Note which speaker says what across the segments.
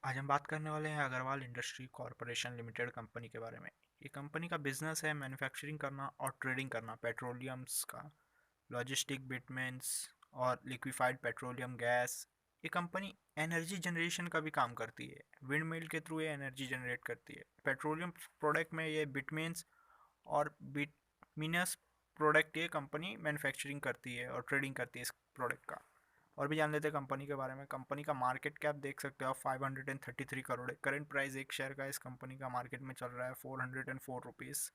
Speaker 1: आज हम बात करने वाले हैं Agarwal Industry Corporation Limited company के बारे में। ये कंपनी का बिजनेस है मैन्युफैक्चरिंग करना और ट्रेडिंग करना पेट्रोलियम्स का, लॉजिस्टिक बिटमेंस और लिक्विफाइड पेट्रोलियम गैस। ये कंपनी एनर्जी जनरेशन का भी काम करती है। विंड मिल के थ्रू ये एनर्जी जनरेट करती है। पेट्रोलियम प्रोडक्ट में ये बिटमेंस और बिटमिनस प्रोडक्ट ये कंपनी मैन्युफैक्चरिंग करती है और ट्रेडिंग करती है इस प्रोडक्ट का। और भी जान लेते हैं कंपनी के बारे में। कंपनी का मार्केट कैप देख सकते हो आप 533 करोड़ है। करंट प्राइस एक शेयर का इस कंपनी का मार्केट में चल रहा है 404 रुपीज़।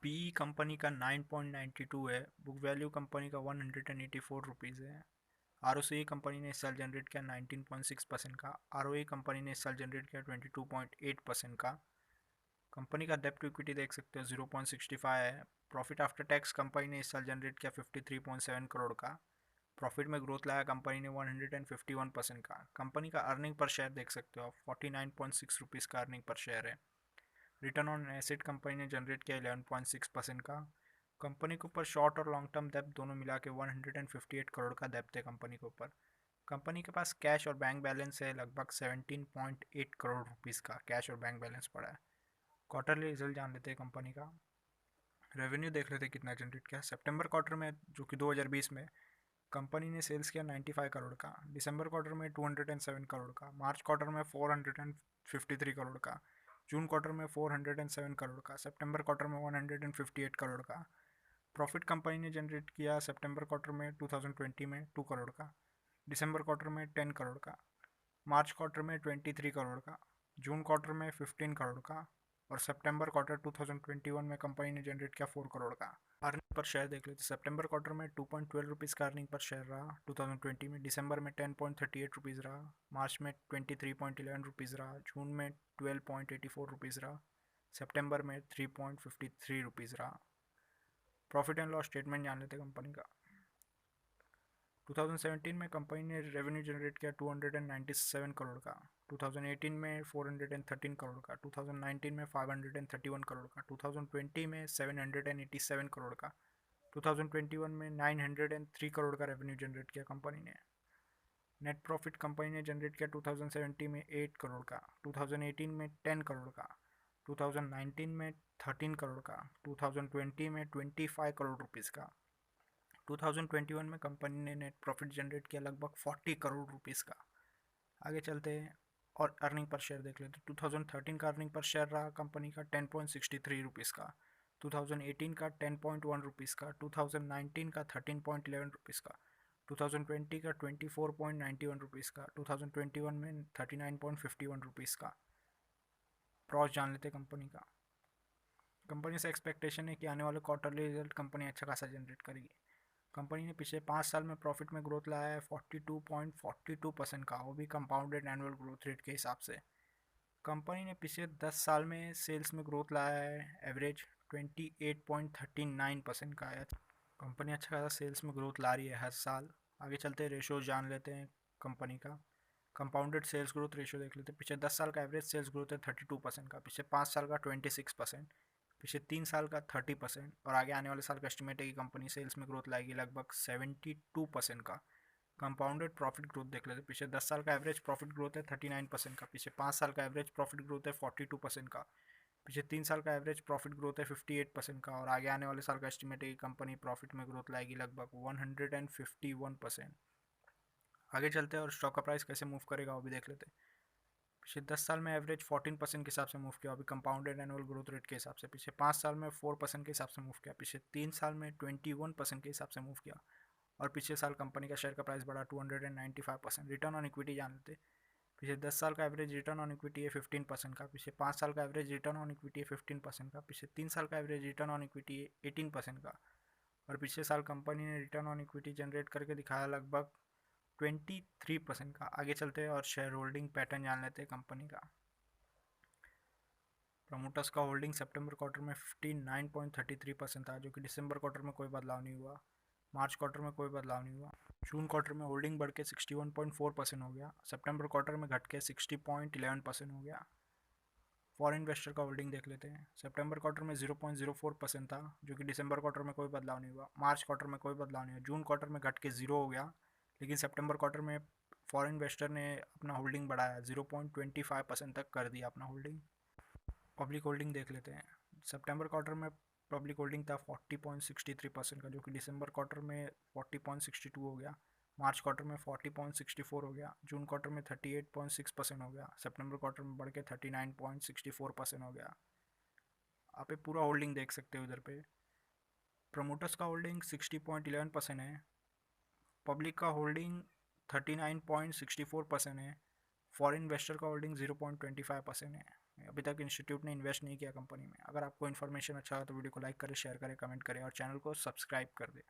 Speaker 1: पी कंपनी का 9.92 है। बुक वैल्यू कंपनी का 184 रुपीज़ है। आर कंपनी ने इस साल जनरेट किया 19.6% का। आर कंपनी ने इस साल जनरेट किया 22.8% का। कंपनी का डेप्ट टू इक्विटी देख सकते हो 0.65 है। प्रॉफिट आफ्टर टैक्स कंपनी ने इस साल जनरेट किया 53.7 करोड़ का। प्रॉफिट में ग्रोथ लाया कंपनी ने 151% का। कंपनी का अर्निंग पर शेयर देख सकते हो आप 49.6 रुपीज़ का अर्निंग पर शेयर है। रिटर्न ऑन एसेट कंपनी ने जनरेट किया 11.6% का। कंपनी के ऊपर शॉर्ट और लॉन्ग टर्म डेप्ट दोनों मिला के 158 करोड़ का डेप्ट है कंपनी के ऊपर। कंपनी के पास कैश और बैंक बैलेंस है लगभग 17.8 करोड़ रुपीज़ का कैश और बैंक बैलेंस पड़ा है। क्वार्टरली रिजल्ट जान लेते हैं कंपनी का। रेवेन्यू देख लेते हैं कितना जनरेट किया सितंबर क्वार्टर में जो कि 2020 में। कंपनी ने सेल्स किया 95 करोड़ का। दिसंबर क्वार्टर में 207 करोड़ का। मार्च क्वार्टर में 453 करोड़ का। जून क्वार्टर में 407 करोड़ का। सितंबर क्वार्टर में 158 करोड़ का। प्रॉफिट कंपनी ने जनरेट किया सितंबर क्वार्टर में 2020 में 2 करोड़ का। दिसंबर क्वार्टर में 10 करोड़ का। मार्च क्वार्टर में 23 करोड़ का। जून क्वार्टर में 15 करोड़ का। और सितंबर क्वार्टर 2021 में कंपनी ने जनरेट किया 4 करोड़ का। अर्निंग पर शेयर देख लेते हैं। सितंबर क्वार्टर में 2.12 रुपीज़ का अर्निंग पर शेयर रहा 2020 में। दिसंबर में 10.38 रुपीज़ रहा। मार्च में 23.11 रुपीज़ रहा। जून में 12.84 रुपीज़ रहा। सितंबर में 3.53 रुपीज़ रहा। प्रॉफिट एंड लॉस स्टेटमेंट जान लेते हैं कंपनी का। 2017 में कंपनी ने रेवेन्यू जनरेट किया 297 करोड़ का। 2018 में 413 करोड़ का। 2019 में 531 करोड़ का। 2020 में 787 करोड़ का। 2021 में 903 करोड़ का रेवेन्यू जनरेट किया कंपनी ने। नेट प्रॉफिट कंपनी ने जनरेट किया 2017 में 8 करोड़ का। 2018 में 10 करोड़ का। 2019 में 13 करोड़ का। 2020 में 25 करोड़ रुपीज़ का। 2021 में कंपनी ने नेट प्रॉफिट जनरेट किया लगभग 40 करोड़ रुपीज़ का। आगे चलते हैं और अर्निंग पर शेयर देख लेते हैं। 2013 का अर्निंग पर शेयर रहा कंपनी का 10.63 रुपीज़ का। 2018 का 10.1 रुपीज़ का। 2019 का 13.11 रुपीज़ का। 2020 का 24.91 रुपीज़ का। 2021 में 39.51 रुपीज़ का। प्रॉस जान लेते कंपनी का। कंपनी से एक्सपेक्टेशन है कि आने वाले क्वार्टरली रिजल्ट कंपनी अच्छा खासा जनरेट करेगी। कंपनी ने पिछले 5 साल में प्रॉफिट में ग्रोथ लाया है 42.42% का, वो भी कंपाउंडेड एनुअल ग्रोथ रेट के हिसाब से। कंपनी ने पिछले 10 साल में सेल्स में ग्रोथ लाया है एवरेज 28.39% का है। कंपनी अच्छा खासा सेल्स में ग्रोथ ला रही है हर साल। आगे चलते रेशो जान लेते हैं कंपनी का। कंपाउंडेड सेल्स ग्रोथ रेशो देख लेते हैं। पिछले 10 साल का एवरेज सेल्स ग्रोथ है 32% का। पिछले 5 साल का 26%। पिछले 3 साल का 30%। और आगे आने वाले साल का एस्टिमेट है कि कंपनी सेल्स में ग्रोथ लाएगी लगभग 72% का। कंपाउंडेड प्रॉफिट ग्रोथ देख लेते हैं। पिछले 10 साल का एवरेज प्रॉफिट ग्रोथ है 39% का। पिछले 5 साल का एवरेज प्रॉफिट ग्रोथ है 42% का। पिछले 3 साल का एवरेज प्रॉफिट ग्रोथ है 58% का। और आगे आने वाले साल का एस्टिमेट है कि कंपनी प्रॉफिट में ग्रोथ लाएगी लगभग 151%। आगे चलते हैं और स्टॉक का प्राइस कैसे मूव करेगा वो भी देख लेते हैं। पिछले 10 साल में एवरेज 14% के हिसाब से मूव किया, अभी कंपाउंडेड एनुअल ग्रोथ रेट के हिसाब से। पिछले 5 साल में 4% के हिसाब से मूव किया। पिछले 3 साल में 21% के हिसाब से मूव किया। और पिछले साल कंपनी का शेयर का प्राइस बढ़ा 295%। रिटर्न ऑन इक्विटी जान लेते। पिछले 10 साल का एवरेज रिटर्न ऑन इक्विटी है 15% का। पिछले 5 साल का एवरेज रिटर्न ऑन इक्विटी है 15% का। पिछले 3 साल का एवरेज रिटर्न ऑन इक्विटी है 18% का। और पिछले साल कंपनी ने रिटर्न ऑन इक्विटी जनरेट करके दिखाया लगभग 23% का। आगे चलते हैं और शेयर होल्डिंग पैटर्न जान लेते हैं कंपनी का। प्रमोटर्स का होल्डिंग सितंबर क्वार्टर में 59.33% था, जो कि दिसंबर क्वार्टर में कोई बदलाव नहीं हुआ। मार्च क्वार्टर में कोई बदलाव नहीं हुआ। जून क्वार्टर में होल्डिंग बढ़ के 61.4% हो गया। सितंबर क्वार्टर में घट के 60.11% हो गया। फॉरेन इन्वेस्टर का होल्डिंग देख लेते हैं। सितंबर क्वार्टर में 0.04% था, जो कि दिसंबर क्वार्टर में कोई बदलाव नहीं हुआ। मार्च क्वार्टर में कोई बदलाव नहीं हुआ। जून क्वार्टर में घट के 0 हो गया, लेकिन सितंबर क्वार्टर में फॉरेन इन्वेस्टर ने अपना होल्डिंग बढ़ाया, 0.25% तक कर दिया अपना होल्डिंग। पब्लिक होल्डिंग देख लेते हैं। सितंबर क्वार्टर में पब्लिक होल्डिंग था 40.63% का, जो कि दिसंबर क्वार्टर में 40.62 हो गया, मार्च क्वार्टर में 40.64 हो गया, जून क्वार्टर में 38.6% हो गया, सितंबर क्वार्टर में बढ़ के 39.64% हो गया। आप ये पूरा होल्डिंग देख सकते हो इधर पे। प्रमोटर्स का होल्डिंग 60.11% है, पब्लिक का होल्डिंग 39.64% है, फॉरेन इन्वेस्टर का होल्डिंग 0.25% है। अभी तक इंस्टीट्यूट ने इन्वेस्ट नहीं किया कंपनी में। अगर आपको इन्फॉर्मेशन अच्छा लगा तो वीडियो को लाइक करें, शेयर करें, कमेंट करें और चैनल को सब्सक्राइब कर दें।